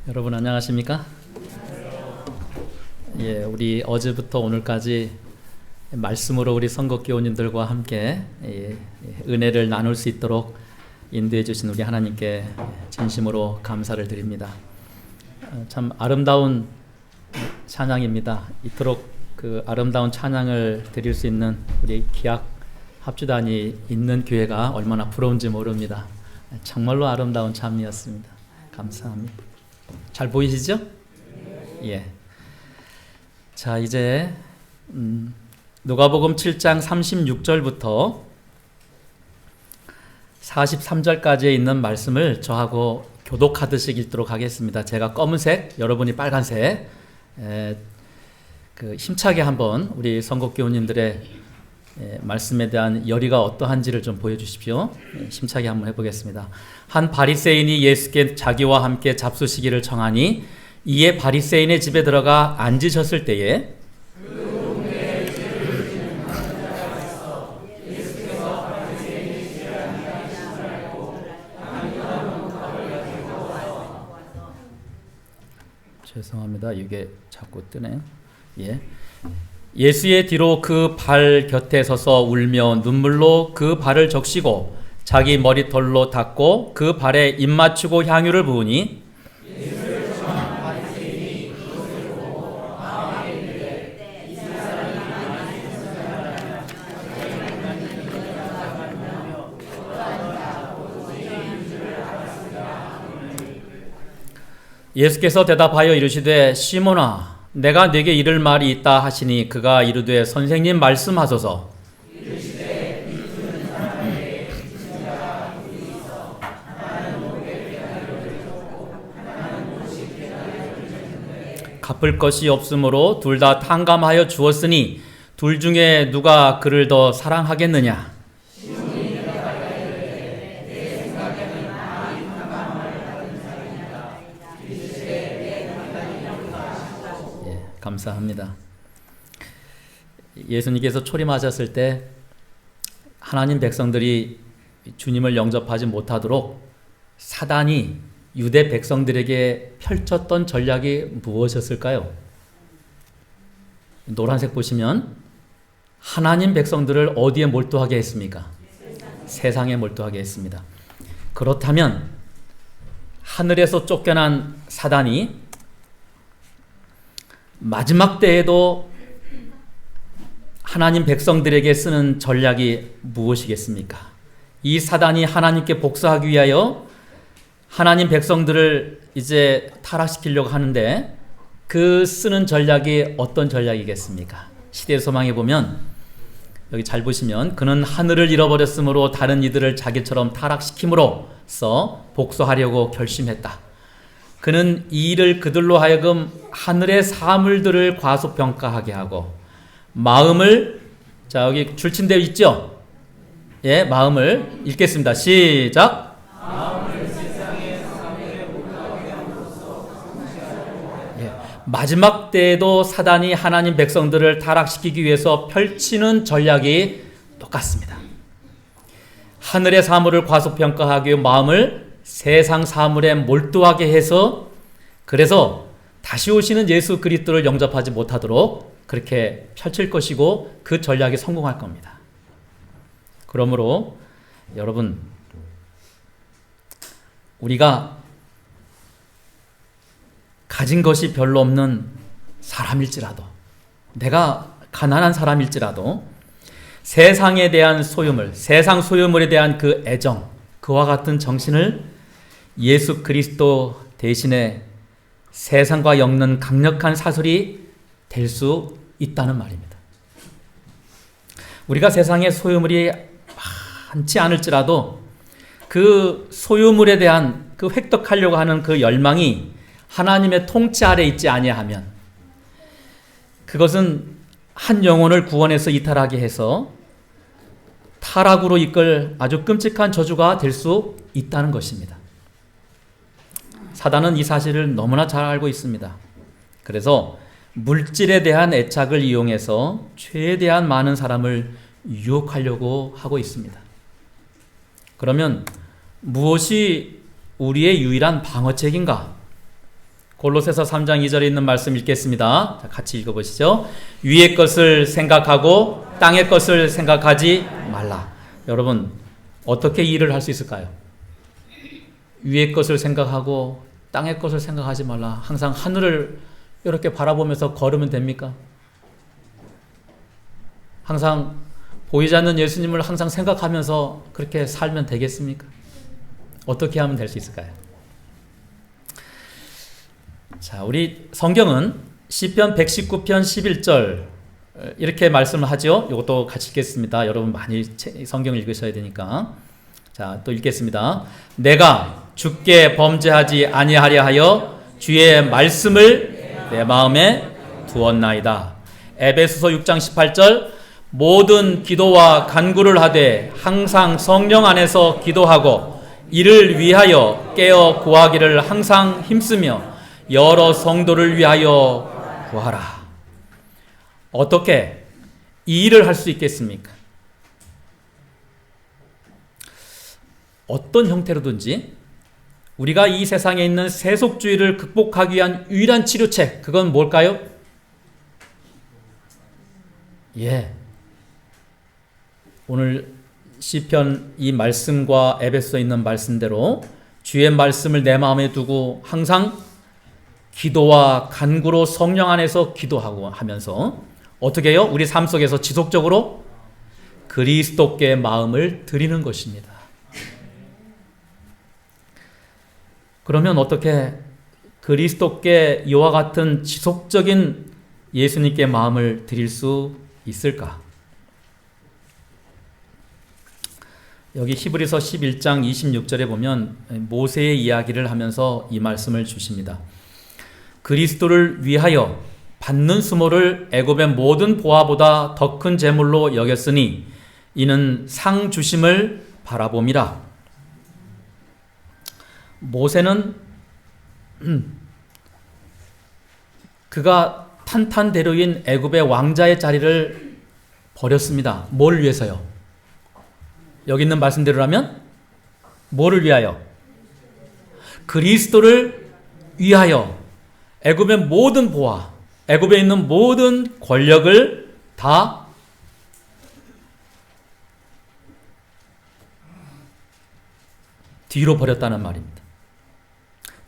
여러분 안녕하십니까? 예, 우리 어제부터 오늘까지 말씀으로 우리 선곡교우님들과 함께 은혜를 나눌 수 있도록 인도해 주신 우리 하나님께 진심으로 감사를 드립니다. 참 아름다운 찬양입니다. 이토록 그 아름다운 찬양을 드릴 수 있는 우리 기악 합주단이 있는 교회가 얼마나 부러운지 모릅니다. 정말로 아름다운 찬미였습니다. 감사합니다. 잘 보이시죠? 예. 자, 이제 누가복음 7장 36절부터 43절까지에 있는 말씀을 저하고 교독하듯이 읽도록 하겠습니다. 제가 검은색, 여러분이 빨간색, 힘차게 한번 우리 선곡교우님들의 말씀에 대한 열의가 어떠한지를 좀 보여주십시오. 힘차게 한번 해보겠습니다. 한 바리새인이 예수께 자기와 함께 잡수시기를 청하니 이에 바리새인의 집에 들어가 앉으셨을 때에 죄송합니다. 이게 자꾸 뜨네. 예. 예수의 뒤로 그 발 곁에 서서 울며 눈물로 그 발을 적시고 자기 머리털로 닦고 그 발에 입 맞추고 향유를 부으니 예수께서 대답하여 이르시되 시몬아 내가 네게 이를 말이 있다 하시니 그가 이르되 선생님 말씀하소서. 갚을 것이 없으므로 둘 다 탕감하여 주었으니 둘 중에 누가 그를 더 사랑하겠느냐? 감사합니다. 예수님께서 초림하셨을 때 하나님 백성들이 주님을 영접하지 못하도록 사단이 유대 백성들에게 펼쳤던 전략이 무엇이었을까요? 노란색 보시면 하나님 백성들을 어디에 몰두하게 했습니까? 세상에 몰두하게 했습니다. 그렇다면 하늘에서 쫓겨난 사단이 마지막 때에도 하나님 백성들에게 쓰는 전략이 무엇이겠습니까? 이 사단이 하나님께 복수하기 위하여 하나님 백성들을 이제 타락시키려고 하는데 그 쓰는 전략이 어떤 전략이겠습니까? 시대의 소망에 보면 여기 잘 보시면 그는 하늘을 잃어버렸으므로 다른 이들을 자기처럼 타락시킴으로써 복수하려고 결심했다. 그는 이 일을 그들로 하여금 하늘의 사물들을 과소평가하게 하고 마음을, 자 여기 줄침되어 있죠? 예, 마음을 읽겠습니다. 시작. 마음을 세상의 사람에 몰두하게 함으로써 예, 마지막 때에도 사단이 하나님 백성들을 타락시키기 위해서 펼치는 전략이 똑같습니다. 하늘의 사물을 과소평가하기 위해 마음을 세상 사물에 몰두하게 해서 그래서 다시 오시는 예수 그리스도를 영접하지 못하도록 그렇게 펼칠 것이고 그 전략이 성공할 겁니다. 그러므로 여러분 우리가 가진 것이 별로 없는 사람일지라도 내가 가난한 사람일지라도 세상에 대한 소유물, 세상 소유물에 대한 그 애정, 그와 같은 정신을 예수 그리스도 대신에 세상과 엮는 강력한 사슬이 될 수 있다는 말입니다. 우리가 세상에 소유물이 많지 않을지라도 그 소유물에 대한 그 획득하려고 하는 그 열망이 하나님의 통치 아래 있지 아니하면 그것은 한 영혼을 구원해서 이탈하게 해서 타락으로 이끌 아주 끔찍한 저주가 될 수 있다는 것입니다. 사단은 이 사실을 너무나 잘 알고 있습니다. 그래서 물질에 대한 애착을 이용해서 최대한 많은 사람을 유혹하려고 하고 있습니다. 그러면 무엇이 우리의 유일한 방어책인가? 골로새서 3장 2절에 있는 말씀 읽겠습니다. 자, 같이 읽어보시죠. 위의 것을 생각하고 땅의 것을 생각하지 말라. 여러분, 어떻게 일을 할 수 있을까요? 위의 것을 생각하고 땅의 것을 생각하지 말라. 항상 하늘을 이렇게 바라보면서 걸으면 됩니까? 항상 보이지 않는 예수님을 항상 생각하면서 그렇게 살면 되겠습니까? 어떻게 하면 될 수 있을까요? 자, 우리 성경은 시편 119편 11절 이렇게 말씀을 하죠. 이것도 같이 읽겠습니다. 여러분 많이 성경을 읽으셔야 되니까. 자, 또 읽겠습니다. 내가 주께 범죄하지 아니하려 하여 주의 말씀을 내 마음에 두었나이다. 에베소서 6장 18절 모든 기도와 간구를 하되 항상 성령 안에서 기도하고 이를 위하여 깨어 구하기를 항상 힘쓰며 여러 성도를 위하여 구하라. 어떻게 이 일을 할 수 있겠습니까? 어떤 형태로든지 우리가 이 세상에 있는 세속주의를 극복하기 위한 유일한 치료책, 그건 뭘까요? 오늘 시편 이 말씀과 에베소에 있는 말씀대로 주의 말씀을 내 마음에 두고 항상 기도와 간구로 성령 안에서 기도하고 하면서 어떻게 해요? 우리 삶 속에서 지속적으로 그리스도께 마음을 드리는 것입니다. 그러면 어떻게 그리스도께 이와 같은 지속적인 예수님께 마음을 드릴 수 있을까? 여기 히브리서 11장 26절에 보면 모세의 이야기를 하면서 이 말씀을 주십니다. 그리스도를 위하여 받는 수모를 애굽의 모든 보화보다 더 큰 재물로 여겼으니 이는 상 주심을 바라봄이라. 모세는 그가 탄탄대로인 애굽의 왕자의 자리를 버렸습니다. 뭘 위해서요? 여기 있는 말씀대로라면 뭐를 위하여? 그리스도를 위하여 애굽의 모든 보화, 애굽에 있는 모든 권력을 다 뒤로 버렸다는 말입니다.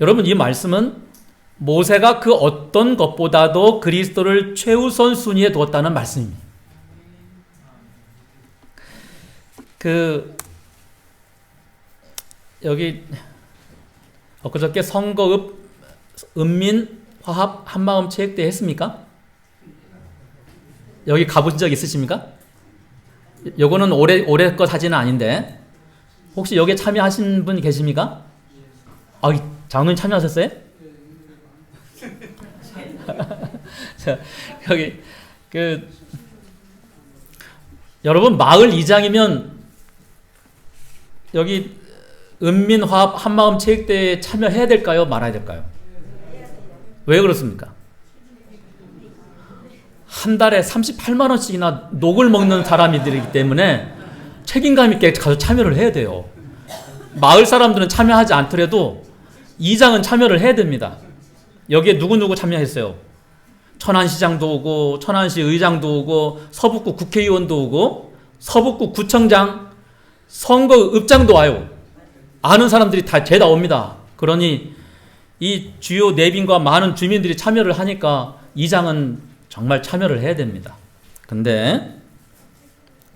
여러분, 이 말씀은 모세가 그 어떤 것보다도 그리스도를 최우선 순위에 두었다는 말씀입니다. 여기 엊그저께 선거읍 은민 화합 한마음 체육대회 했습니까? 여기 가보신 적 있으십니까? 요거는 올해 것 사진은 아닌데 혹시 여기에 참여하신 분 계십니까? 장로님 참여하셨어요? 자, 여기 여러분 마을 이장이면 여기 은민화합 한마음 체육대회에 참여해야 될까요? 말아야 될까요? 왜 그렇습니까? 한 달에 38만 원씩이나 녹을 먹는 사람이기 때문에 책임감 있게 가서 참여를 해야 돼요. 마을 사람들은 참여하지 않더라도 이장은 참여를 해야 됩니다. 여기에 누구누구 참여했어요? 천안시장도 오고 천안시 의장도 오고 서북구 국회의원도 오고 서북구 구청장 선거읍장도 와요. 아는 사람들이 다 죄다 옵니다. 그러니 이 주요 내빈과 많은 주민들이 참여를 하니까 이장은 정말 참여를 해야 됩니다. 근데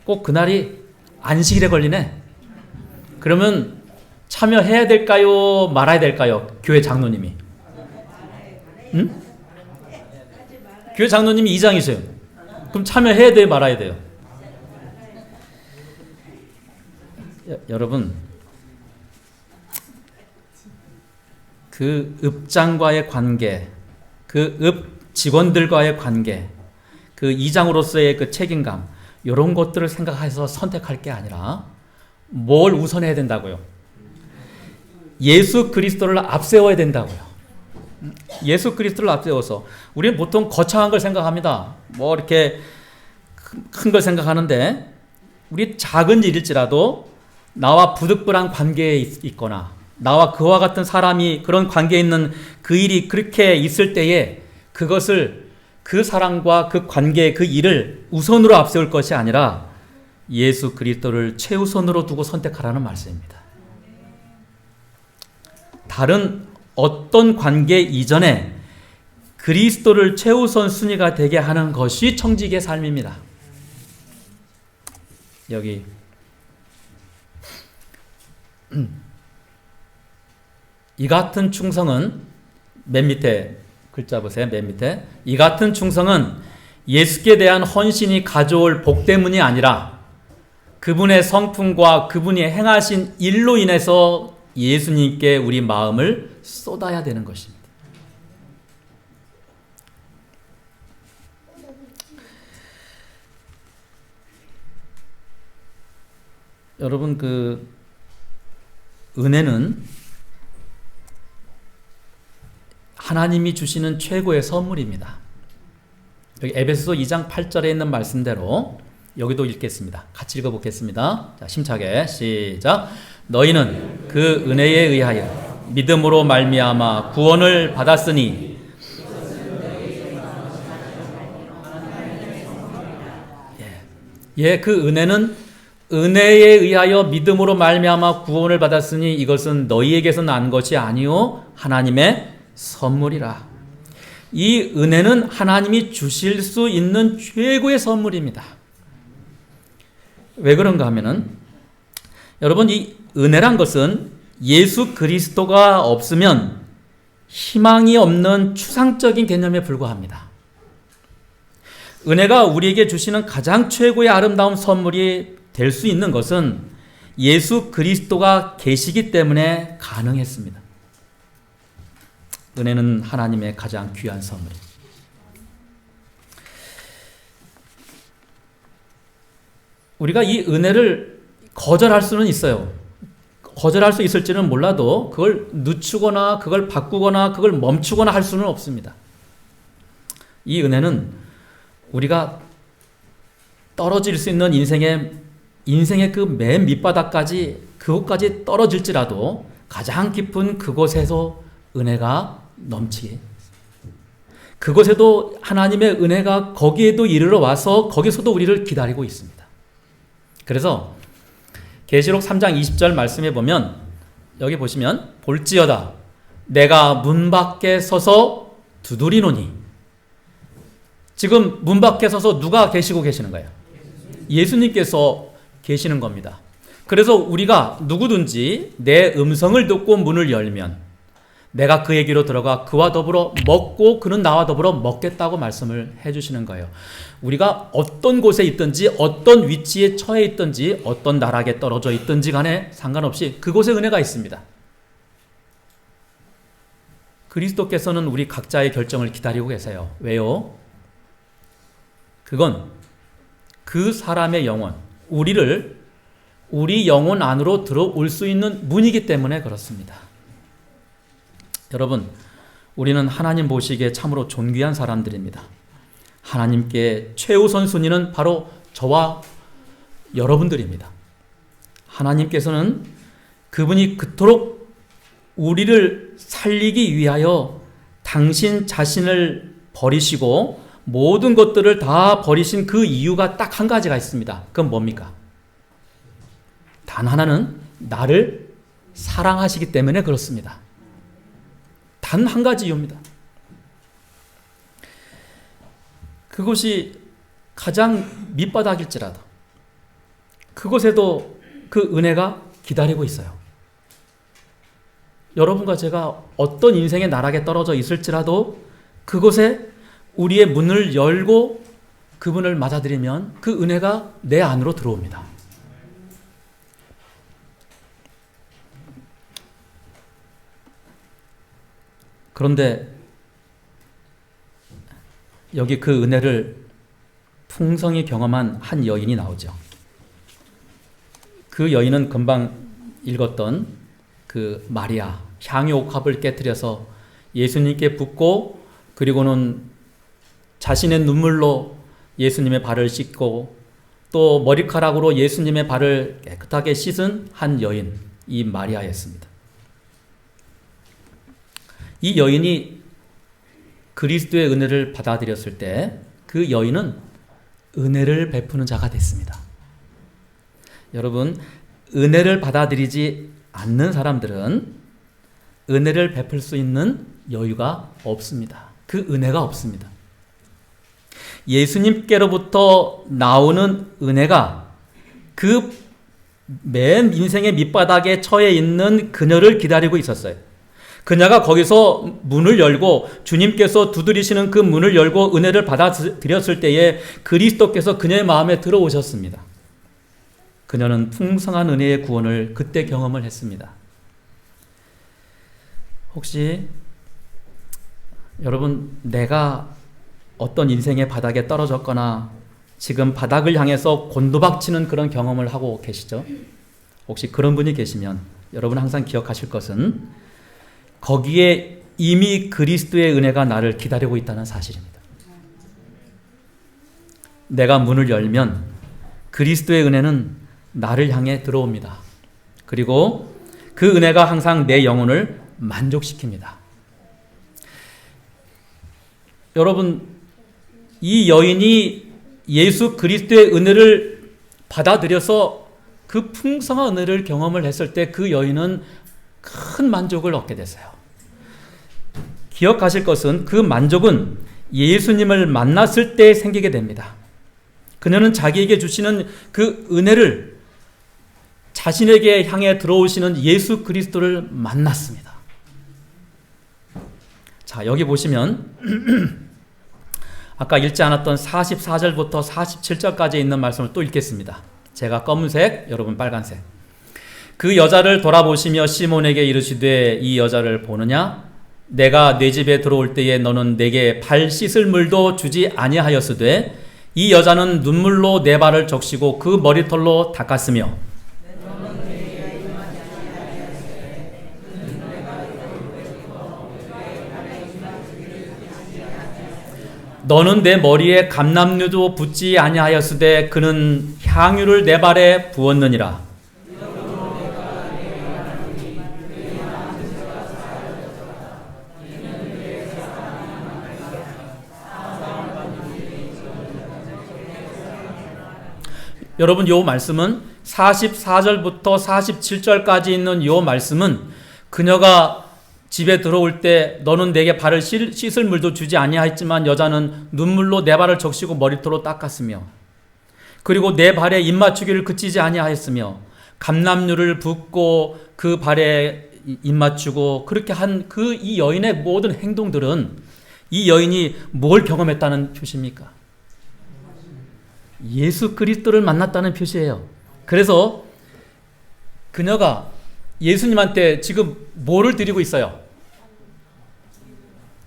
꼭 그날이 안식일에 걸리네. 그러면 참여해야 될까요? 말아야 될까요? 교회 장로님이. 응? 교회 장로님이 이장이세요. 그럼 참여해야 돼요? 말아야 돼요? 여러분, 그 읍장과의 관계, 그 읍 직원들과의 관계, 그 이장으로서의 그 책임감, 이런 것들을 생각해서 선택할 게 아니라 뭘 우선해야 된다고요? 예수 그리스도를 앞세워야 된다고요. 예수 그리스도를 앞세워서 우리는 보통 거창한 걸 생각합니다. 뭐 이렇게 큰 걸 생각하는데 우리 작은 일일지라도 나와 부득불한 관계에 있거나 나와 그와 같은 사람이 그런 관계에 있는 그 일이 그렇게 있을 때에 그것을 그 사랑과 그 관계, 그 일을 우선으로 앞세울 것이 아니라 예수 그리스도를 최우선으로 두고 선택하라는 말씀입니다. 다른 어떤 관계 이전에 그리스도를 최우선 순위가 되게 하는 것이 청지기의 삶입니다. 여기 이 같은 충성은 맨 밑에 글자 보세요. 맨 밑에 이 같은 충성은 예수께 대한 헌신이 가져올 복 때문이 아니라 그분의 성품과 그분이 행하신 일로 인해서 예수님께 우리 마음을 쏟아야 되는 것입니다. 여러분, 그 은혜는 하나님이 주시는 최고의 선물입니다. 여기 에베소서 2장 8절에 있는 말씀대로 여기도 읽겠습니다. 같이 읽어보겠습니다. 자, 심차게 시작. 너희는 그 은혜에 의하여 믿음으로 말미암아 구원을 받았으니 그 은혜는 은혜에 의하여 믿음으로 말미암아 구원을 받았으니 이것은 너희에게서 난 것이 아니요 하나님의 선물이라. 이 은혜는 하나님이 주실 수 있는 최고의 선물입니다. 왜 그런가 하면은 여러분, 이 은혜란 것은 예수 그리스도가 없으면 희망이 없는 추상적인 개념에 불과합니다. 은혜가 우리에게 주시는 가장 최고의 아름다운 선물이 될 수 있는 것은 예수 그리스도가 계시기 때문에 가능했습니다. 은혜는 하나님의 가장 귀한 선물입니다. 우리가 이 은혜를 거절할 수는 있어요. 거절할 수 있을지는 몰라도 그걸 늦추거나 그걸 바꾸거나 그걸 멈추거나 할 수는 없습니다. 이 은혜는 우리가 떨어질 수 있는 인생의 그 맨 밑바닥까지 그곳까지 떨어질지라도 가장 깊은 그곳에서 은혜가 넘치게, 그곳에도 하나님의 은혜가 거기에도 이르러 와서 거기서도 우리를 기다리고 있습니다. 그래서 계시록 3장 20절 말씀에 보면, 여기 보시면 볼지어다 내가 문 밖에 서서 두드리노니, 지금 문 밖에 서서 누가 계시고 계시는 거예요? 예수님께서 계시는 겁니다. 그래서 우리가 누구든지 내 음성을 듣고 문을 열면 내가 그에게로 들어가 그와 더불어 먹고 그는 나와 더불어 먹겠다고 말씀을 해주시는 거예요. 우리가 어떤 곳에 있든지 어떤 위치에 처해 있든지 어떤 나락에 떨어져 있든지 간에 상관없이 그곳에 은혜가 있습니다. 그리스도께서는 우리 각자의 결정을 기다리고 계세요. 왜요? 그건 그 사람의 영혼, 우리 영혼 안으로 들어올 수 있는 문이기 때문에 그렇습니다. 여러분, 우리는 하나님 보시기에 참으로 존귀한 사람들입니다. 하나님께 최우선 순위는 바로 저와 여러분들입니다. 하나님께서는 그분이 그토록 우리를 살리기 위하여 당신 자신을 버리시고 모든 것들을 다 버리신 그 이유가 딱 한 가지가 있습니다. 그건 뭡니까? 단 하나는 나를 사랑하시기 때문에 그렇습니다. 단 한 가지 이유입니다. 그것이 가장 밑바닥일지라도 그곳에도 그 은혜가 기다리고 있어요. 여러분과 제가 어떤 인생의 나락에 떨어져 있을지라도 그곳에 우리의 문을 열고 그분을 맞아들이면 그 은혜가 내 안으로 들어옵니다. 그런데 여기 그 은혜를 풍성히 경험한 한 여인이 나오죠. 그 여인은 금방 읽었던 그 마리아, 향유옥합을 깨뜨려서 예수님께 붓고 그리고는 자신의 눈물로 예수님의 발을 씻고 또 머리카락으로 예수님의 발을 깨끗하게 씻은 한 여인, 이 마리아였습니다. 이 여인이 그리스도의 은혜를 받아들였을 때 그 여인은 은혜를 베푸는 자가 됐습니다. 여러분, 은혜를 받아들이지 않는 사람들은 은혜를 베풀 수 있는 여유가 없습니다. 그 은혜가 없습니다. 예수님께로부터 나오는 은혜가 그 맨 인생의 밑바닥에 처해 있는 그녀를 기다리고 있었어요. 그녀가 거기서 문을 열고 주님께서 두드리시는 그 문을 열고 은혜를 받아들였을 때에 그리스도께서 그녀의 마음에 들어오셨습니다. 그녀는 풍성한 은혜의 구원을 그때 경험을 했습니다. 혹시 여러분, 내가 어떤 인생의 바닥에 떨어졌거나 지금 바닥을 향해서 곤두박치는 그런 경험을 하고 계시죠? 혹시 그런 분이 계시면 여러분 항상 기억하실 것은 거기에 이미 그리스도의 은혜가 나를 기다리고 있다는 사실입니다. 내가 문을 열면 그리스도의 은혜는 나를 향해 들어옵니다. 그리고 그 은혜가 항상 내 영혼을 만족시킵니다. 여러분, 이 여인이 예수 그리스도의 은혜를 받아들여서 그 풍성한 은혜를 경험을 했을 때 그 여인은 큰 만족을 얻게 됐어요. 기억하실 것은 그 만족은 예수님을 만났을 때 생기게 됩니다. 그녀는 자기에게 주시는 그 은혜를 자신에게 향해 들어오시는 예수 그리스도를 만났습니다. 자, 여기 보시면 아까 읽지 않았던 44절부터 47절까지 있는 말씀을 또 읽겠습니다. 제가 검은색, 여러분 빨간색. 그 여자를 돌아보시며 시몬에게 이르시되 이 여자를 보느냐? 내가 네 집에 들어올 때에 너는 내게 발 씻을 물도 주지 아니하였으되 이 여자는 눈물로 내 발을 적시고 그 머리털로 닦았으며 너는 내 머리에 감람류도 붓지 아니하였으되 그는 향유를 내 발에 부었느니라. 여러분, 요 말씀은 44절부터 47절까지 있는 요 말씀은 그녀가 집에 들어올 때 너는 내게 발을 씻을 물도 주지 아니하였지만 여자는 눈물로 내 발을 적시고 머리털로 닦았으며 그리고 내 발에 입맞추기를 그치지 아니하였으며 감람류를 붓고 그 발에 입맞추고 그렇게 한 그 이 여인의 모든 행동들은 이 여인이 뭘 경험했다는 표시입니까? 예수 그리스도를 만났다는 표시예요. 그래서 그녀가 예수님한테 지금 뭐를 드리고 있어요?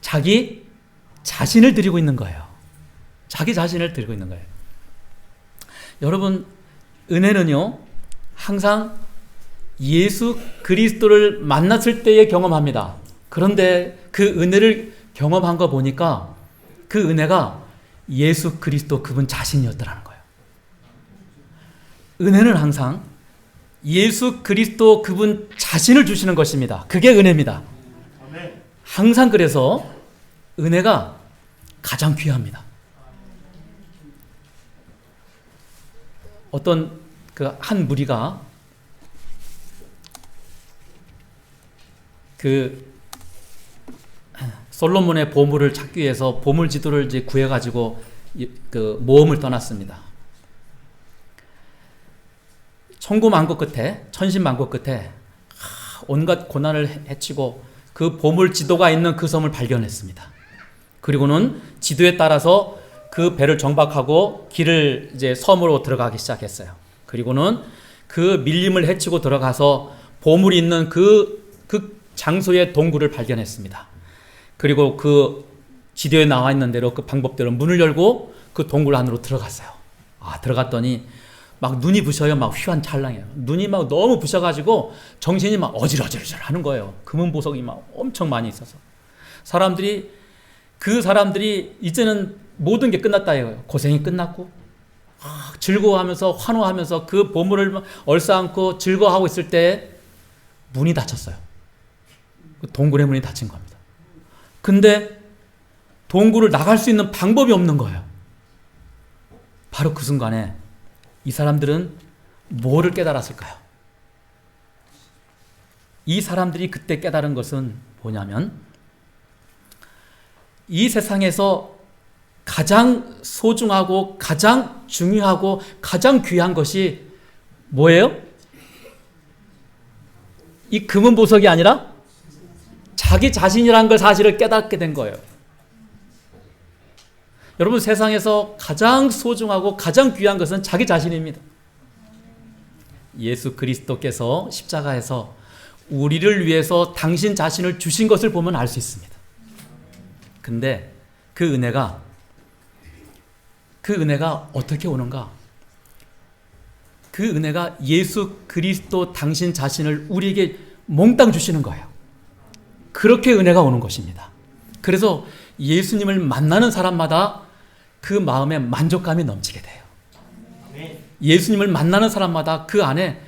자기 자신을 드리고 있는 거예요. 자기 자신을 드리고 있는 거예요. 여러분, 은혜는요, 항상 예수 그리스도를 만났을 때에 경험합니다. 그런데 그 은혜를 경험한 거 보니까 그 은혜가 예수 그리스도 그분 자신이었더라는 거예요. 은혜는 항상 예수 그리스도 그분 자신을 주시는 것입니다. 그게 은혜입니다. 항상 그래서 은혜가 가장 귀합니다. 어떤 그 한 무리가 그 솔로몬의 보물을 찾기 위해서 보물 지도를 이제 구해가지고 그 모험을 떠났습니다. 천구만고 끝에, 천신만고 끝에 온갖 고난을 헤치고 그 보물 지도가 있는 그 섬을 발견했습니다. 그리고는 지도에 따라서 그 배를 정박하고 길을 이제 섬으로 들어가기 시작했어요. 그리고는 그 밀림을 헤치고 들어가서 보물이 있는 그 장소의 동굴을 발견했습니다. 그리고 그 지도에 나와 있는 대로 그 방법대로 문을 열고 그 동굴 안으로 들어갔어요. 들어갔더니 막 눈이 부셔요. 막 휘황찬란해요. 눈이 막 너무 부셔가지고 정신이 막 어질어질 하는 거예요. 금은 보석이 막 엄청 많이 있어서 그 사람들이 이제는 모든 게 끝났다 이거예요. 고생이 끝났고 즐거워하면서 환호하면서 그 보물을 얼싸안고 즐거워하고 있을 때 문이 닫혔어요. 그 동굴의 문이 닫힌 겁니다. 근데 동굴을 나갈 수 있는 방법이 없는 거예요. 바로 그 순간에 이 사람들은 뭐를 깨달았을까요? 이 사람들이 그때 깨달은 것은 뭐냐면 이 세상에서 가장 소중하고 가장 중요하고 가장 귀한 것이 뭐예요? 이 금은 보석이 아니라 자기 자신이라는 걸 사실을 깨닫게 된 거예요. 여러분, 세상에서 가장 소중하고 가장 귀한 것은 자기 자신입니다. 예수 그리스도께서 십자가에서 우리를 위해서 당신 자신을 주신 것을 보면 알 수 있습니다. 근데 그 은혜가 어떻게 오는가? 그 은혜가 예수 그리스도 당신 자신을 우리에게 몽땅 주시는 거예요. 그렇게 은혜가 오는 것입니다. 그래서 예수님을 만나는 사람마다 그 마음에 만족감이 넘치게 돼요. 예수님을 만나는 사람마다 그 안에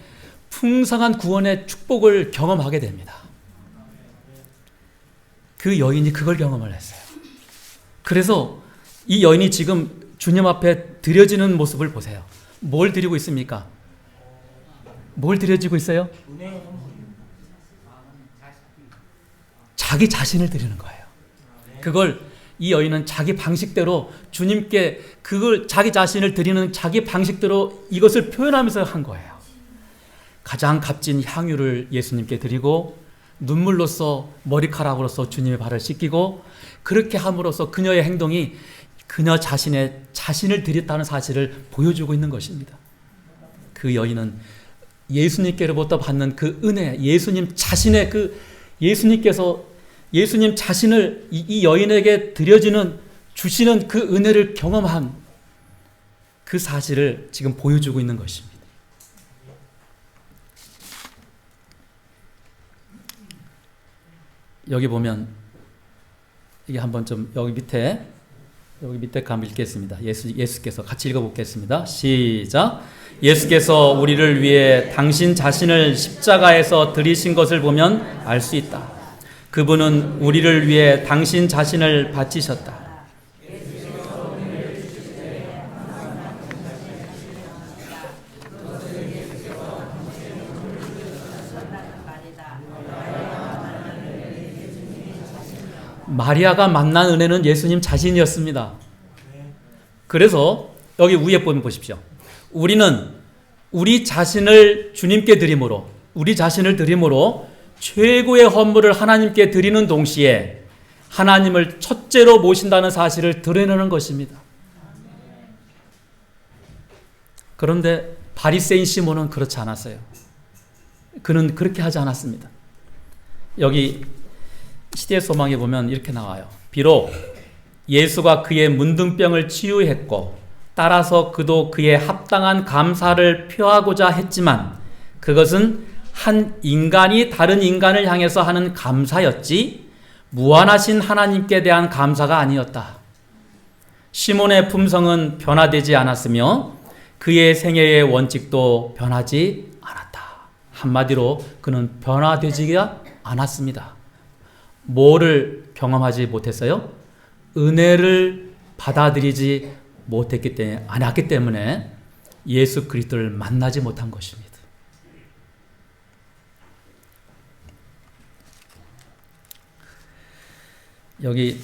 풍성한 구원의 축복을 경험하게 됩니다. 그 여인이 그걸 경험을 했어요. 그래서 이 여인이 지금 주님 앞에 드려지는 모습을 보세요. 뭘 드리고 있습니까? 뭘 드려지고 있어요? 자기 자신을 드리는 거예요. 그걸 이 여인은 자기 방식대로 주님께 그걸 자기 자신을 드리는 자기 방식대로 이것을 표현하면서 한 거예요. 가장 값진 향유를 예수님께 드리고 눈물로써 머리카락으로서 주님의 발을 씻기고 그렇게 함으로써 그녀의 행동이 그녀 자신을 드렸다는 사실을 보여주고 있는 것입니다. 그 여인은 예수님께로부터 받는 그 은혜, 예수님 자신의 예수님께서 예수님 자신을 이 여인에게 주시는 그 은혜를 경험한 그 사실을 지금 보여주고 있는 것입니다. 여기 보면 이게 한번 좀 여기 밑에 한번 읽겠습니다. 예수께서 같이 읽어보겠습니다. 시작. 예수께서 우리를 위해 당신 자신을 십자가에서 드리신 것을 보면 알 수 있다. 그분은 우리를 위해 당신 자신을 바치셨다. 마리아가 만난 은혜는 예수님 자신이었습니다. 그래서 여기 위에 보십시오. 우리는 우리 자신을 주님께 드림으로 최고의 헌물을 하나님께 드리는 동시에 하나님을 첫째로 모신다는 사실을 드러내는 것입니다. 그런데 바리새인 시몬은 그렇지 않았어요. 그는 그렇게 하지 않았습니다. 여기 시대의 소망에 보면 이렇게 나와요. 비록 예수가 그의 문둥병을 치유했고 따라서 그도 그에 합당한 감사를 표하고자 했지만 그것은 한 인간이 다른 인간을 향해서 하는 감사였지 무한하신 하나님께 대한 감사가 아니었다. 시몬의 품성은 변화되지 않았으며 그의 생애의 원칙도 변하지 않았다. 한마디로 그는 변화되지가 않았습니다. 뭐를 경험하지 못했어요? 은혜를 받아들이지 않았기 때문에 예수 그리스도를 만나지 못한 것입니다. 여기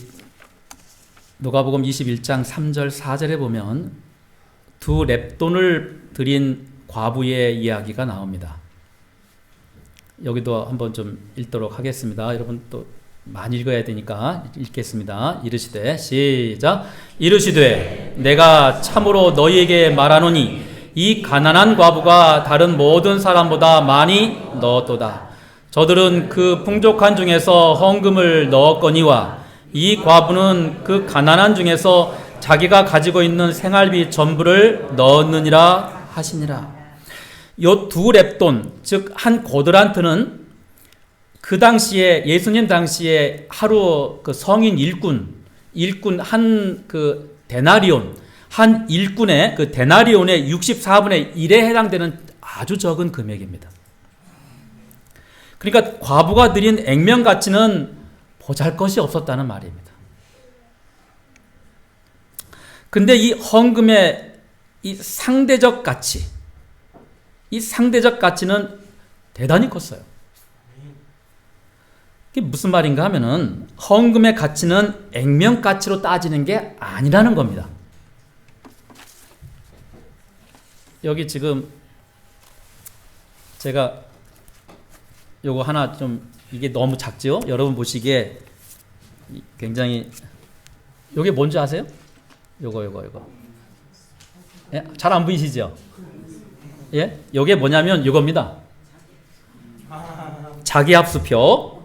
누가복음 21장 3절 4절에 보면 두 렙돈을 드린 과부의 이야기가 나옵니다. 여기도 한번 좀 읽도록 하겠습니다. 여러분 또 많이 읽어야 되니까 읽겠습니다. 이르시되 시작. 이르시되 내가 참으로 너희에게 말하노니 이 가난한 과부가 다른 모든 사람보다 많이 넣었도다. 저들은 그 풍족한 중에서 헌금을 넣었거니와 이 과부는 그 가난한 중에서 자기가 가지고 있는 생활비 전부를 넣었느니라 하시니라. 요 두 렙돈, 즉 한 고드란트는 그 당시에 예수님 당시에 하루 그 성인 일꾼 한 그 데나리온 한 일꾼의 그 데나리온의 64분의 1에 해당되는 아주 적은 금액입니다. 그러니까 과부가 드린 액면 가치는 보잘것이 없었다는 말입니다. 근데 이 헌금의 이 상대적 가치, 이 상대적 가치는 대단히 컸어요. 이게 무슨 말인가 하면은 헌금의 가치는 액면 가치로 따지는 게 아니라는 겁니다. 여기 지금 제가 요거 하나 좀 이게 너무 작죠? 여러분 보시기에 굉장히 요게 뭔지 아세요? 요거. 예? 잘 안 보이시죠? 예? 요게 뭐냐면 요겁니다. 자기합수표.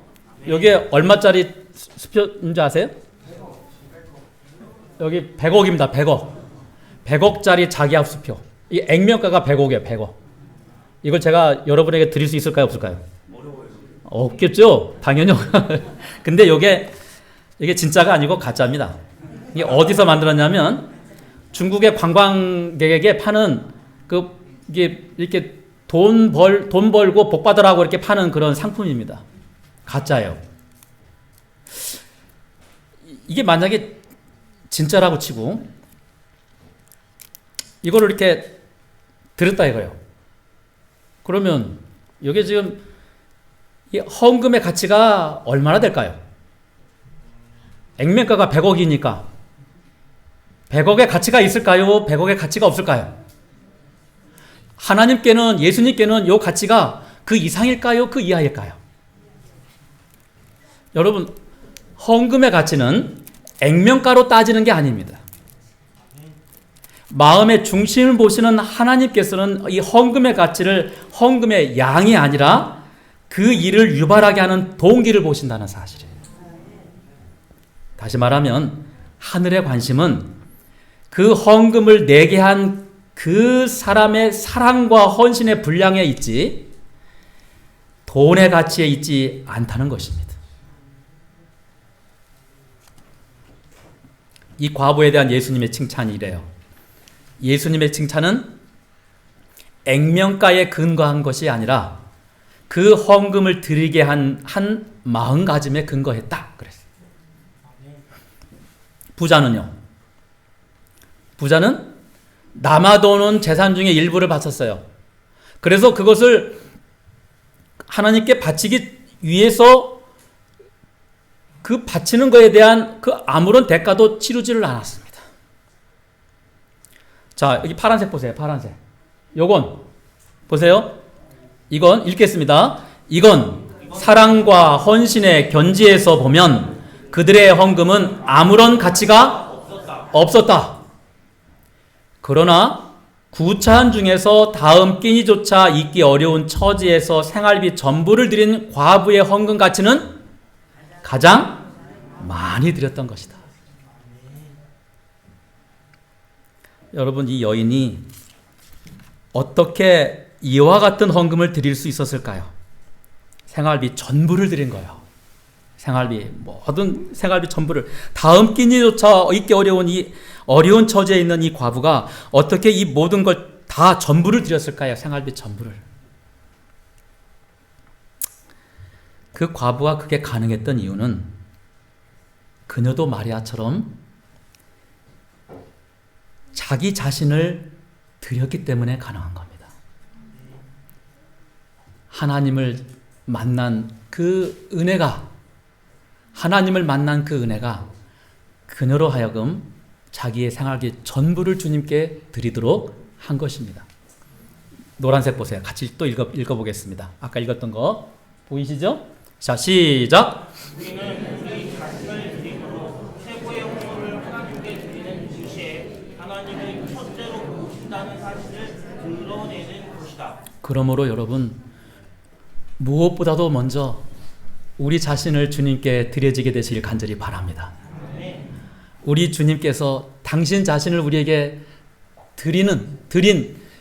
요게 얼마짜리 수표인지 아세요? 여기 100억입니다. 100억. 100억짜리 자기합수표. 이 액면가가 100억이에요. 100억. 이걸 제가 여러분에게 드릴 수 있을까요? 없을까요? 없겠죠? 당연히. 근데 이게 진짜가 아니고 가짜입니다. 이게 어디서 만들었냐면 중국의 관광객에게 파는 이게 이렇게 돈 벌고 복 받으라고 이렇게 파는 그런 상품입니다. 가짜예요. 이게 만약에 진짜라고 치고 이거를 이렇게 들었다 이거예요. 그러면 이게 지금 이 헌금의 가치가 얼마나 될까요? 액면가가 100억이니까 100억의 가치가 있을까요? 100억의 가치가 없을까요? 하나님께는, 예수님께는 이 가치가 그 이상일까요? 그 이하일까요? 여러분, 헌금의 가치는 액면가로 따지는 게 아닙니다. 마음의 중심을 보시는 하나님께서는 이 헌금의 가치를 헌금의 양이 아니라 그 일을 유발하게 하는 동기를 보신다는 사실이에요. 다시 말하면 하늘의 관심은 그 헌금을 내게 한 그 사람의 사랑과 헌신의 분량에 있지 돈의 가치에 있지 않다는 것입니다. 이 과부에 대한 예수님의 칭찬이 이래요. 예수님의 칭찬은 액면가에 근거한 것이 아니라 그 헌금을 드리게 한 마음가짐에 근거했다. 그랬어요. 부자는 남아도는 재산 중에 일부를 바쳤어요. 그래서 그것을 하나님께 바치기 위해서 그 바치는 것에 대한 그 아무런 대가도 치르지를 않았습니다. 자, 여기 파란색 보세요. 파란색. 요건 보세요. 이건 읽겠습니다. 이건 사랑과 헌신의 견지에서 보면 그들의 헌금은 아무런 가치가 없었다. 그러나 구차한 중에서 다음 끼니조차 있기 어려운 처지에서 생활비 전부를 드린 과부의 헌금 가치는 가장 많이 드렸던 것이다. 여러분, 이 여인이 어떻게 이와 같은 헌금을 드릴 수 있었을까요? 생활비 전부를 드린 거예요. 모든 생활비 전부를. 다음 끼니조차 있기 어려운 이 어려운 처지에 있는 이 과부가 어떻게 이 모든 걸 다 전부를 드렸을까요? 생활비 전부를. 그 과부가 그게 가능했던 이유는 그녀도 마리아처럼 자기 자신을 드렸기 때문에 가능한 겁니다. 하나님을 만난 그 은혜가 그녀로 하여금 자기의 생활비 전부를 주님께 드리도록 한 것입니다. 노란색 보세요. 같이 또 읽어보겠습니다. 아까 읽었던 거 보이시죠? 자, 시작. 우리는 우리 자신을 드림으로 최고의 honor을 하나님께 드리는 즉시에 하나님을 첫째로 모신다는 사실을 드러내는 것이다. 그러므로 여러분, 무엇보다도 먼저 우리 자신을 주님께 드려지게 되시길 간절히 바랍니다. 우리 주님께서 당신 자신을 우리에게 드린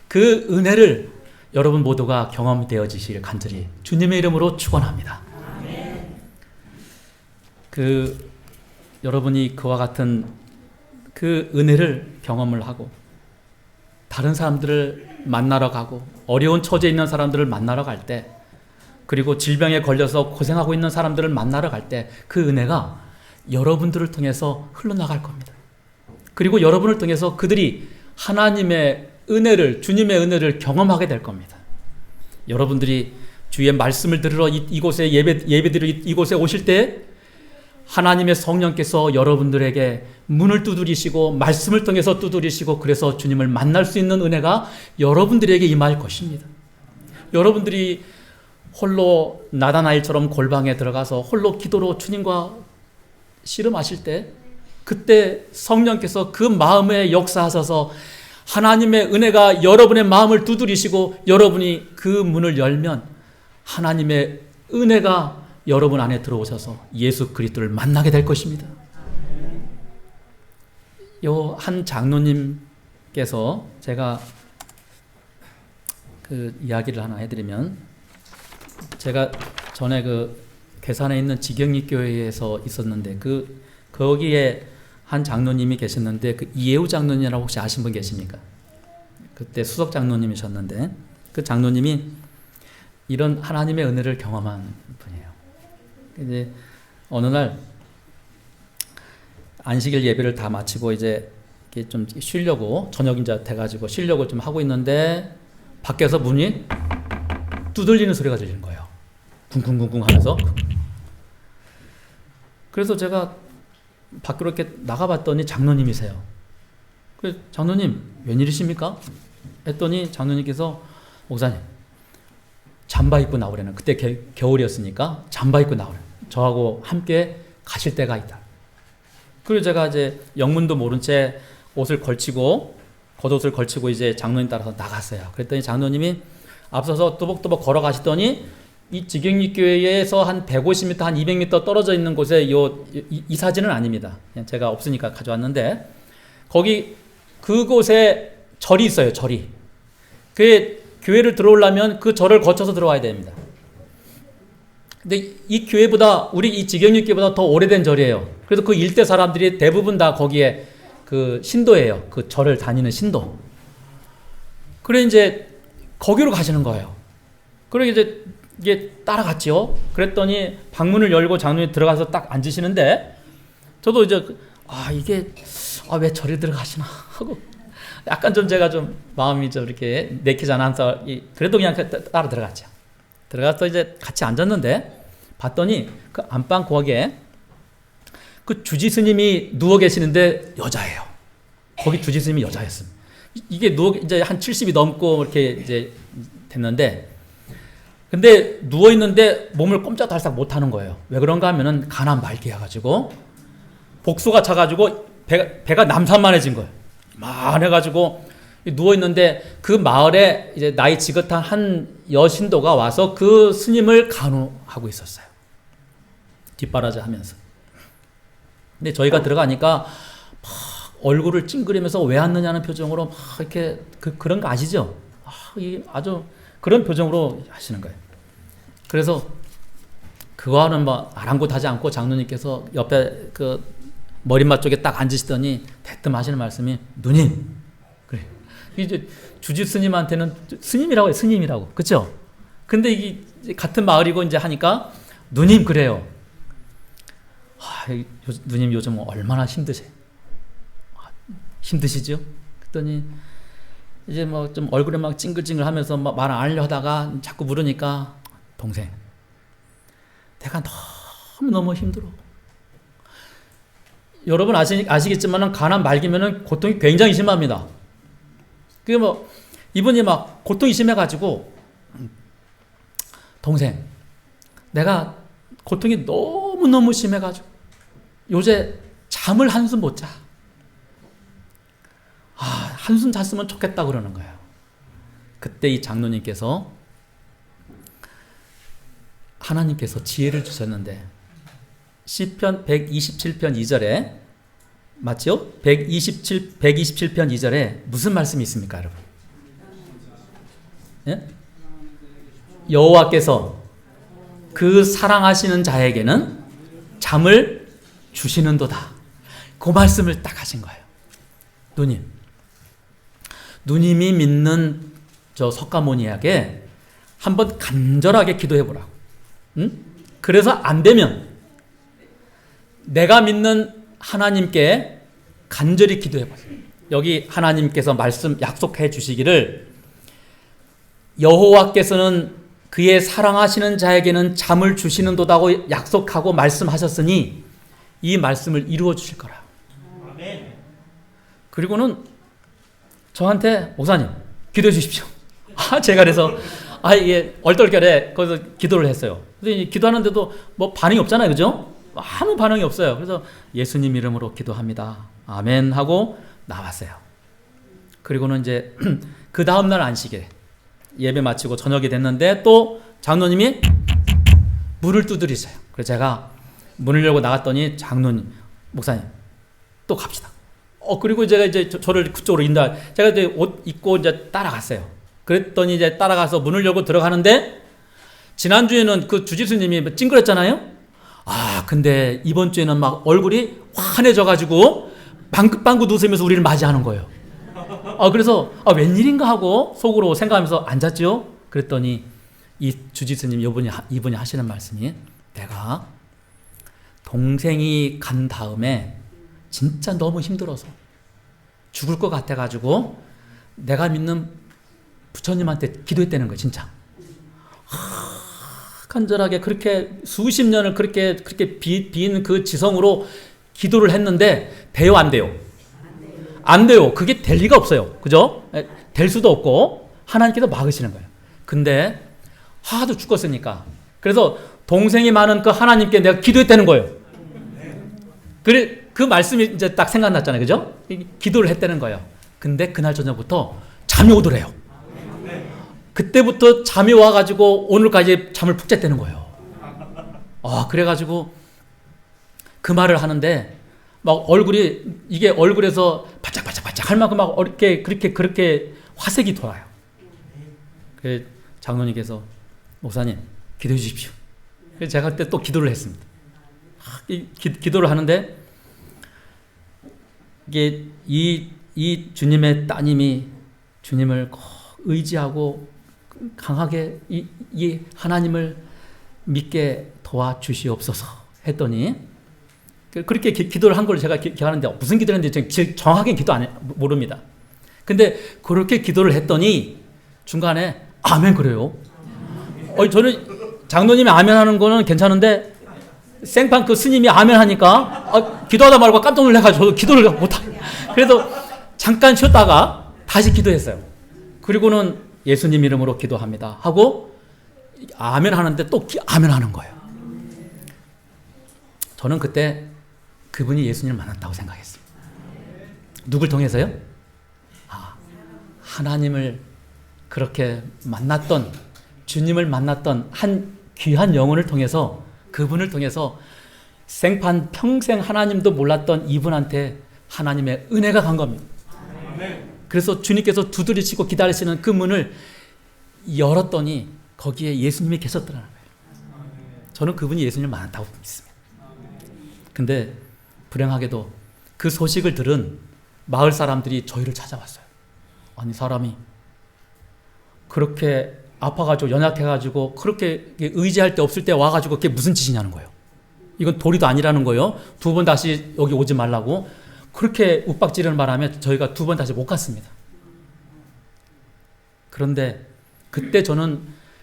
그 은혜를 여러분 모두가 경험되어지시길 간절히 주님의 이름으로 축원합니다. 여러분이 그와 같은 그 은혜를 경험을 하고 다른 사람들을 만나러 가고 어려운 처지에 있는 사람들을 만나러 갈 때 그리고 질병에 걸려서 고생하고 있는 사람들을 만나러 갈 때 그 은혜가 여러분들을 통해서 흘러나갈 겁니다. 그리고 여러분을 통해서 그들이 하나님의 은혜를, 주님의 은혜를 경험하게 될 겁니다. 여러분들이 주의 말씀을 들으러 이곳에 예배드리러 이곳에 오실 때 하나님의 성령께서 여러분들에게 문을 두드리시고 말씀을 통해서 두드리시고 그래서 주님을 만날 수 있는 은혜가 여러분들에게 임할 것입니다. 여러분들이 홀로 나다나엘처럼 골방에 들어가서 홀로 기도로 주님과 씨름하실 때 그때 성령께서 그 마음에 역사하셔서 하나님의 은혜가 여러분의 마음을 두드리시고 여러분이 그 문을 열면 하나님의 은혜가 여러분 안에 들어오셔서 예수 그리스도를 만나게 될 것입니다. 요 한 장로님께서 제가 그 이야기를 하나 해드리면, 제가 전에 그 괴산에 있는 지경리 교회에서 있었는데 거기에 한 장로님이 계셨는데 그 이해우 장로님이라고 혹시 아신 분 계십니까? 그때 수석 장로님이셨는데 그 장로님이 이런 하나님의 은혜를 경험한 분이에요. 이제 어느 날 안식일 예배를 다 마치고 이제 좀 쉬려고 저녁 이제 돼가지고 쉬려고 좀 하고 있는데 밖에서 문이 두들리는 소리가 들리는 거예요. 쿵쿵쿵쿵 하면서. 그래서 제가 밖으로 이렇게 나가봤더니 장로님이세요. 그래서 장로님 웬일이십니까? 했더니 장로님께서 목사님 잠바 입고 나오래는, 그때 겨울이었으니까 잠바 입고 나오래. 저하고 함께 가실 때가 있다. 그리고 제가 이제 영문도 모른 채 옷을 걸치고 겉옷을 걸치고 이제 장로님 따라서 나갔어요. 그랬더니 장로님이 앞서서 또박또박 걸어가시더니 이 지경리 교회에서 한 150m, 한 200m 떨어져 있는 곳에 이 사진은 아닙니다. 그냥 제가 없으니까 가져왔는데 거기 그곳에 절이 있어요. 절이. 그 교회를 들어오려면 그 절을 거쳐서 들어와야 됩니다. 근데 이 교회보다 우리 이 지경리 교회보다 더 오래된 절이에요. 그래서 그 일대 사람들이 대부분 다 거기에 그 신도예요. 그 절을 다니는 신도. 그래 이제 거기로 가시는 거예요. 그리고 이제 이게 따라갔죠. 그랬더니 방문을 열고 장로님이 들어가서 딱 앉으시는데 저도 이제 왜 절에 들어가시나 하고 약간 좀 제가 좀 마음이 좀 이렇게 내키지 않아서 그래도 그냥 따라 들어갔죠. 들어가서 이제 같이 앉았는데 봤더니 그 안방 거기에 그 주지 스님이 누워 계시는데 여자예요. 거기 주지 스님이 여자였습니다. 이게 이제 한 70이 넘고 이렇게 이제 됐는데, 근데 누워 있는데 몸을 꼼짝달싹 못 하는 거예요. 왜 그런가 하면은 간암 말기야 가지고 복수가 차가지고 배가 남산만해진 거예요. 만해가지고 누워 있는데 그 마을에 이제 나이 지긋한 한 여신도가 와서 그 스님을 간호하고 있었어요. 뒷바라지 하면서. 근데 저희가 들어가니까 막 얼굴을 찡그리면서 왜 왔느냐는 표정으로 막 이렇게 그런 거 아시죠? 아주 그런 표정으로 하시는 거예요. 그래서 그거는 뭐 아랑곳하지 않고 장로님께서 옆에 그 머리맡 쪽에 딱 앉으시더니 대뜸 하시는 말씀이 누님, 그래. 이제 주지 스님한테는 스님이라고 해요. 스님이라고. 그렇죠? 근데 이게 같은 마을이고 이제 하니까 누님 그래요. 누님 요즘 얼마나 힘드세요? 힘드시죠? 그랬더니 이제 뭐 좀 얼굴에 막 찡글찡글 하면서 말 안 하려 하다가 자꾸 물으니까 동생, 내가 너무 힘들어. 여러분 아시겠지만 간암 말기면은 고통이 굉장히 심합니다. 그게 뭐 이분이 막 고통이 심해가지고 동생, 내가 고통이 너무 심해가지고 요새 잠을 한숨 못 자. 한숨 잤으면 좋겠다 그러는 거예요. 그때 이 장로님께서 하나님께서 지혜를 주셨는데 시편 127편 2절에 맞죠? 127편 2절에 무슨 말씀이 있습니까, 여러분? 예? 여호와께서 그 사랑하시는 자에게는 잠을 주시는도다. 그 말씀을 딱 하신 거예요. 누님이 믿는 저 석가모니에게 한번 간절하게 기도해 보라고. 그래서 안 되면 내가 믿는 하나님께 간절히 기도해 보세요. 여기 하나님께서 말씀 약속해 주시기를 여호와께서는 그의 사랑하시는 자에게는 잠을 주시는도다고 약속하고 말씀하셨으니 이 말씀을 이루어 주실 거라. 아멘. 그리고는 저한테 목사님 기도해 주십시오. 제가 그래서 이게 얼떨결에 거기서 기도를 했어요. 그래서 기도하는데도 뭐 반응이 없잖아요, 그죠? 아무 반응이 없어요. 그래서 예수님 이름으로 기도합니다. 아멘 하고 나왔어요. 그리고는 이제 그 다음 날 안식일 예배 마치고 저녁이 됐는데 또 장로님이 문을 두드리세요. 그래서 제가 문을 열고 나갔더니 장로님, 목사님 또 갑시다. 그리고 제가 이제 저를 그쪽으로 인도, 제가 이제 옷 입고 이제 따라갔어요. 그랬더니 이제 따라가서 문을 열고 들어가는데 지난주에는 그 주지수님이 찡그렸잖아요. 근데 이번 주에는 막 얼굴이 환해져가지고 방긋방긋 웃으면서 우리를 맞이하는 거예요. 그래서 웬일인가 하고 속으로 생각하면서 앉았죠. 그랬더니 이 주지스님 이분이 하시는 말씀이 내가 동생이 간 다음에 진짜 너무 힘들어서 죽을 것 같아가지고 내가 믿는 부처님한테 기도했다는 거예요. 진짜 간절하게 그렇게 수십 년을 그렇게 빈 그 지성으로 기도를 했는데 돼요, 안 돼요? 안 돼요. 그게 될 리가 없어요. 그죠? 될 수도 없고 하나님께서 막으시는 거예요. 근데 하도 죽었으니까 그래서 동생이 많은 그 하나님께 내가 기도했다는 거예요. 그래 그 말씀이 이제 딱 생각났잖아요. 그죠? 기도를 했다는 거예요. 근데 그날 저녁부터 잠이 오더래요. 그때부터 잠이 와가지고 오늘까지 잠을 푹 잤다는 거예요. 그래가지고 그 말을 하는데 막 얼굴이 이게 얼굴에서 바짝바짝바짝 할 만큼 막 그렇게 화색이 돌아요. 그 장로님께서 목사님 기도해 주십시오. 그래서 제가 그때 또 기도를 했습니다. 기도를 하는데 이게 이 주님의 따님이 주님을 의지하고 강하게 이 하나님을 믿게 도와주시옵소서 했더니 그렇게 기도를 한 걸 제가 기억하는데 무슨 기도를 했는지 정확하게 기도 안 해, 모릅니다. 근데 그렇게 기도를 했더니 중간에 아멘 그래요. 저는 장로님이 아멘 하는 거는 괜찮은데 생판 그 스님이 아멘 하니까 기도하다 말고 깜짝 놀라가지고 저도 기도를 못하고 그래서 잠깐 쉬었다가 다시 기도했어요. 그리고는 예수님 이름으로 기도합니다 하고 아멘 하는데 또 아멘 하는 거예요. 저는 그때 그분이 예수님을 만났다고 생각했습니다. 누굴 통해서요? 하나님을 그렇게 만났던 주님을 만났던 한 귀한 영혼을 통해서 그분을 통해서 생판 평생 하나님도 몰랐던 이분한테 하나님의 은혜가 간 겁니다. 그래서 주님께서 두드리시고 기다리시는 그 문을 열었더니 거기에 예수님이 계셨더라는 거예요. 저는 그분이 예수님을 만났다고 믿습니다. 근데 불행하게도 그 소식을 들은 마을 사람들이 저희를 찾아왔어요. 아니 사람이 그렇게 아파가지고 연약해가지고 그렇게 의지할 데 없을 때 와가지고 그게 무슨 짓이냐는 거예요. 이건 도리도 아니라는 거예요. 2번 다시 여기 오지 말라고 그렇게 윽박지르는 바람에 저희가 2번 다시 못 갔습니다. 그런데 그때 저는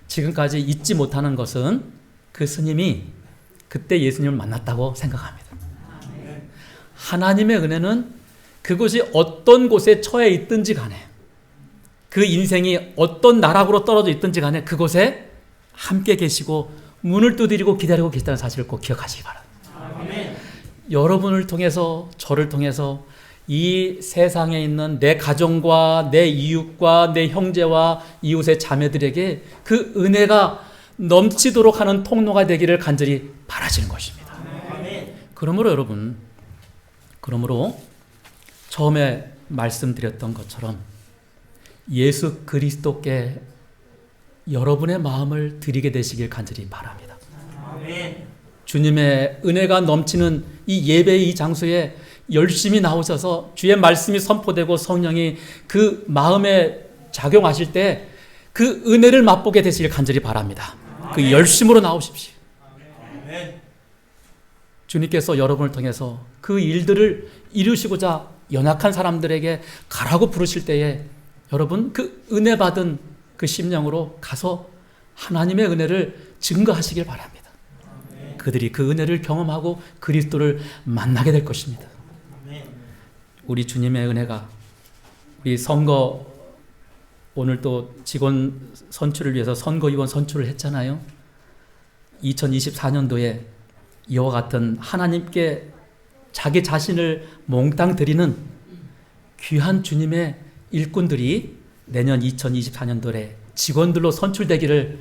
지금까지 잊지 못하는 것은 그 스님이 그때 예수님을 만났다고 생각합니다. 하나님의 은혜는 그곳이 어떤 곳에 처해 있든지 간에 그 인생이 어떤 나락으로 떨어져 있든지 간에 그곳에 함께 계시고 문을 두드리고 기다리고 계시다는 사실을 꼭 기억하시기 바랍니다. 아멘. 여러분을 통해서 저를 통해서 이 세상에 있는 내 가정과 내 이웃과 내 형제와 이웃의 자매들에게 그 은혜가 넘치도록 하는 통로가 되기를 간절히 바라시는 것입니다. 아멘. 그러므로 여러분, 처음에 말씀드렸던 것처럼 예수 그리스도께 여러분의 마음을 드리게 되시길 간절히 바랍니다. 아멘. 주님의 은혜가 넘치는 이 예배의 이 장소에 열심히 나오셔서 주의 말씀이 선포되고 성령이 그 마음에 작용하실 때 그 은혜를 맛보게 되시길 간절히 바랍니다. 그 열심으로 나오십시오. 주님께서 여러분을 통해서 그 일들을 이루시고자 연약한 사람들에게 가라고 부르실 때에 여러분 그 은혜 받은 그 심령으로 가서 하나님의 은혜를 증거하시길 바랍니다. 그들이 그 은혜를 경험하고 그리스도를 만나게 될 것입니다. 우리 주님의 은혜가 우리 선거 오늘 또 직원 선출을 위해서 선거위원 선출을 했잖아요. 2024년도에 이와 같은 하나님께 자기 자신을 몽땅 드리는 귀한 주님의 일꾼들이 내년 2024년도에 직원들로 선출되기를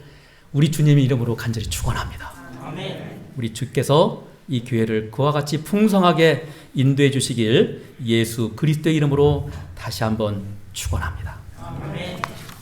우리 주님의 이름으로 간절히 축원합니다. 우리 주께서 이 교회를 그와 같이 풍성하게 인도해 주시길 예수 그리스도의 이름으로 다시 한번 축원합니다.